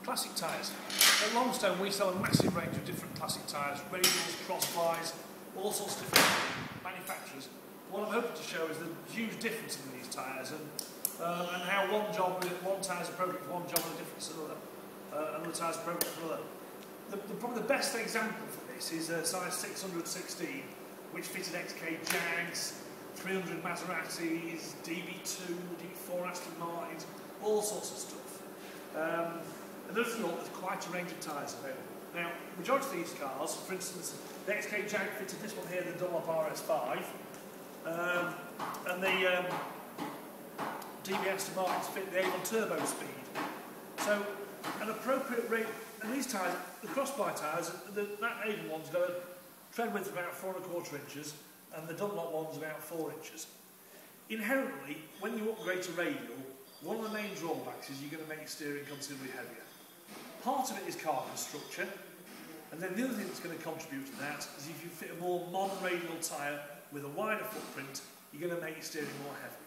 Classic tyres. At Longstone we sell a massive range of different classic tyres, radials, crossbys, all sorts of different manufacturers. What I'm hoping to show is the huge difference in these tyres and how one tyre is appropriate for one job and a different to another. Another tyre is appropriate for another. Probably the best example for this is a size 616, which fitted XK Jags, 300 Maseratis, DB2, DB4 Aston Martins, all sorts of stuff. And as a result, there's quite a range of tyres available. Now, the majority of these cars, for instance, the XK Jag fitted this one here, the Dunlop RS5, and the DB Aston Martins fit the Avon Turbo Speed. So, an appropriate rate, and these tyres, the crossbar tyres, that Avon one's got a tread width of about 4¼ inches, and the Dunlop one's about 4 inches. Inherently, when you upgrade to radial, one of the main drawbacks is you're going to make your steering considerably heavier. Part of it is carbon structure, and then the other thing that's going to contribute to that is if you fit a more modern radial tyre with a wider footprint, you're going to make your steering more heavy.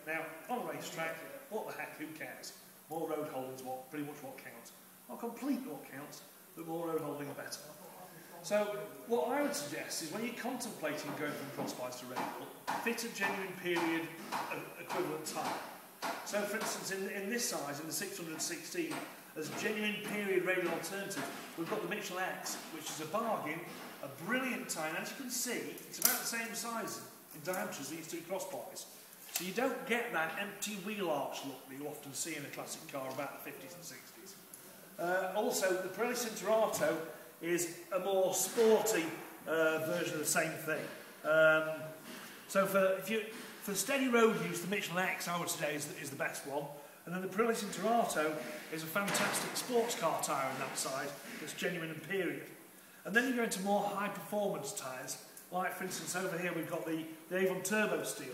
Now, on a racetrack, what the heck, who cares? More road holding is pretty much what counts. Not completely what counts, but more road holding are better. So, what I would suggest is when you're contemplating going from crossbars to radial, fit a genuine period equivalent tyre. So, for instance, in this size, in the 616, as a genuine period radial alternative, we've got the Mitchell X, which is a bargain, a brilliant tyre. And as you can see, it's about the same size in diameter as these two crossbars. So you don't get that empty wheel arch look that you often see in a classic car about the 50s and 60s. Also, the Pirelli Cinturato is a more sporty version of the same thing. So for steady road use, the Mitchell X, I would say, is the best one. And then the Pirelli Cinturato is a fantastic sports car tyre on that side that's genuine and period. And then you go into more high performance tyres, like for instance over here we've got the Avon Turbo Steel.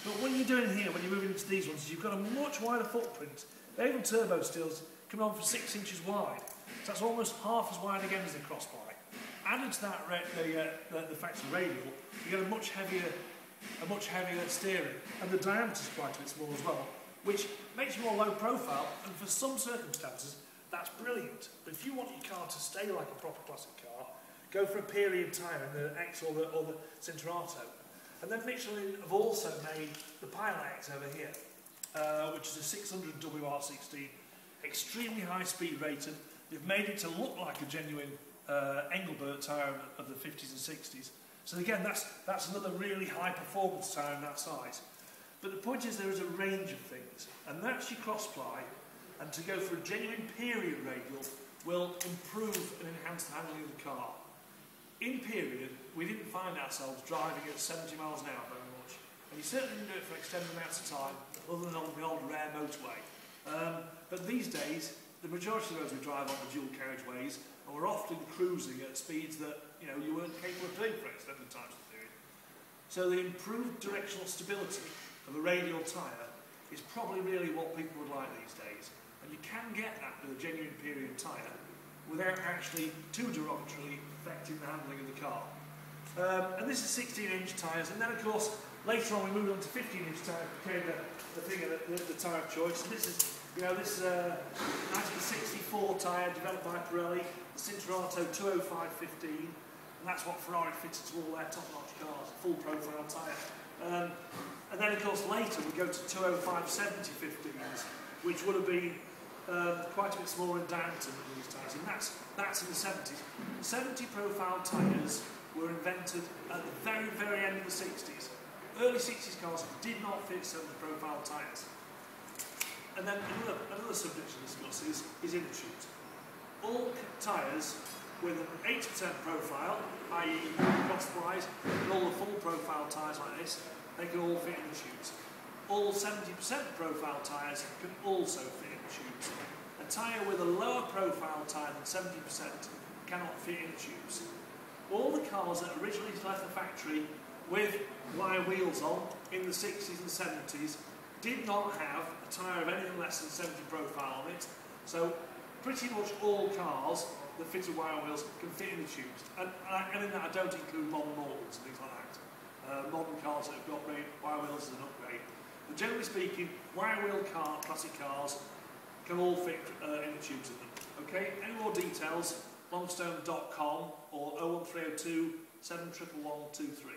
But what you're doing here when you're moving into these ones is you've got a much wider footprint. The Avon Turbo Steel's come on for 6 inches wide, so that's almost half as wide again as the crossbar. Added to that the factory radial, you get a much heavier steering, and the diameter's quite a bit smaller as well, which makes you more low profile, and for some circumstances that's brilliant. But if you want your car to stay like a proper classic car, go for a period tyre in the X or the Cinturato. And then Michelin have also made the Pilot X over here, which is a 600 WR16, extremely high speed rated. They've made it to look like a genuine Engelbert tyre of the 50s and 60s. So again, that's another really high performance tyre in that size. But the point is there is a range of things, and that's your cross-ply, and to go for a genuine period radial will improve and enhance the handling of the car. In period, we didn't find ourselves driving at 70 miles an hour very much, and you certainly didn't do it for extended amounts of time, other than on the old rare motorway. But these days, the majority of those we drive on the dual carriageways, and we're often cruising at speeds that you weren't capable of doing for extended times of period. So the improved directional stability of a radial tyre is probably really what people would like these days, and you can get that with a genuine period tyre without actually too derogatorily affecting the handling of the car. And this is 16-inch tyres, and then of course later on we moved on to 15-inch tyres, became the tyre of choice. And this is 1964 tyre developed by Pirelli, the Cinturato 205-15, and that's what Ferrari fitted to all their top-notch cars, full profile tyre. And then of course later we go to 205-70-15s, which would have been quite a bit smaller in diameter than these tyres, and that's in the 70s. 70 profile tyres were invented at the very, very end of the 60s. Early 60s cars did not fit 70 profile tyres. And then another subject to discuss is inner tubes. All tyres with an 80% profile, i.e. crosswise, and all the full profile tyres like this, they can all fit in the tubes. All 70% profile tyres can also fit in the tubes. A tyre with a lower profile tyre than 70% cannot fit in the tubes. All the cars that originally left the factory with wire wheels on in the 60s and 70s did not have a tyre of anything less than 70 profile on it. So pretty much all cars that fitted wire wheels can fit in the tubes. And in that I don't include modern models and things like that. Modern cars that have got wire wheels as an upgrade. But generally speaking, wire wheel classic cars can all fit in the tubes in them. Okay, any more details, longstone.com or 01302 71123.